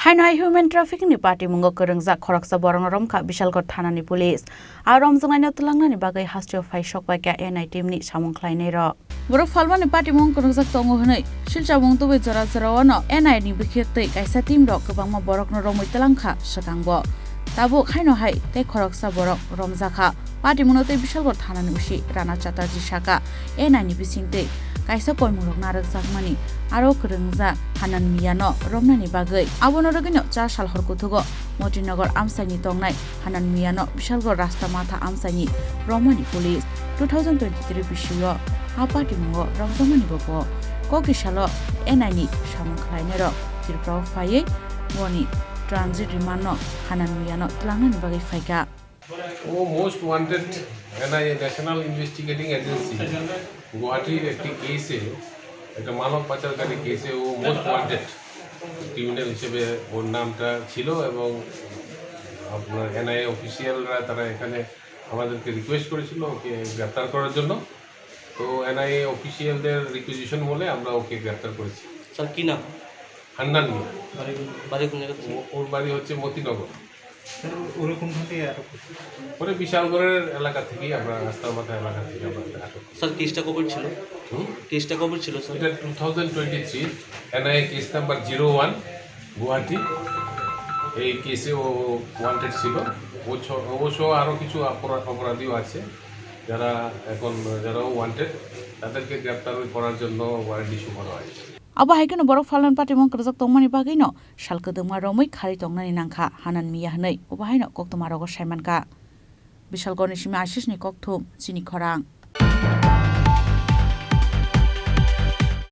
Hainai human trafficking ni party mungo kerengza khoraksa borong romkha Bishalgarh thanani police ar romjongnaino tulangnani bagai hastio phai sokbai ka NI team ni samung khlainai ro borok falmani party mungo kerengza tongo hunai silchabung tubai jora jorano NI ni bikhirtei kaisa team ro kwbangma borokno romoi tulangkha sakangbo tabo khaino hai tei khoraksa borok romjakha party mungo tei Bishalgarh thanani usi Rana Chatterjee Saka NI ni bisingtei kaisa koimurok narakjakmani aro kerengja hanan miyano romnani bagai abono rogino 4 sal horkuthugo Motinagar amsaini tongnai hanan miyano Bishalgarh rasta matha amsaini romani police 2023 bisiyo apati mungo romjamani bobo kokisalo NI ni samung khlainero tirpra phaiye woni transit remand no hanan miyano tlangnani bagai phaika most wanted NIA National Investigating Agency গুয়াহাটির একটি কেসে একটা মানব পাচারকারী কেসে ও most wanted criminal হিসেবে ওর নামটা ছিল এবং আপনার NIA অফিসিয়ালরা তারা এখানে আমাদেরকে রিকোয়েস্ট করেছিল ওকে গ্রেপ্তার করার জন্য তো NIA অফিসিয়ালদের রিকুইজিশন বলে আমরা ওকে গ্রেপ্তার করেছি। স্যার কি নাম? হান্নান মিয়া। বাড়ি কোন জায়গাতে? ওর বাড়ি হচ্ছে মতিনগর। ওরকম ভাবে আটক পরে বিশালগড়ের এলাকা থেকেই আমরা রাস্তার মাথা এলাকা থেকে আমরা আটক। স্যার কেসটা কবে ছিল? কেসটা কবে ছিল স্যার? এটা 2023 NIA কেস নাম্বার 01 গুয়াহাটি। এই কেসে ও ওয়ান্টেড ছিল। অবশ্য আরও কিছু অপরাধীও আছে যারা ওয়ান্টেড তাদেরকে গ্রেপ্তার করার জন্য ওয়ারেন্ট ইস্যু করা হয়েছে। abo haikeno borok falon party mong kerjak tongmani bagino salkadengma romoi khari tongnani nangkha hanan miya hnei obo haino koktoma rogo saimanka Bishalgarh ni simi Ashish ni kokthum chini khorang।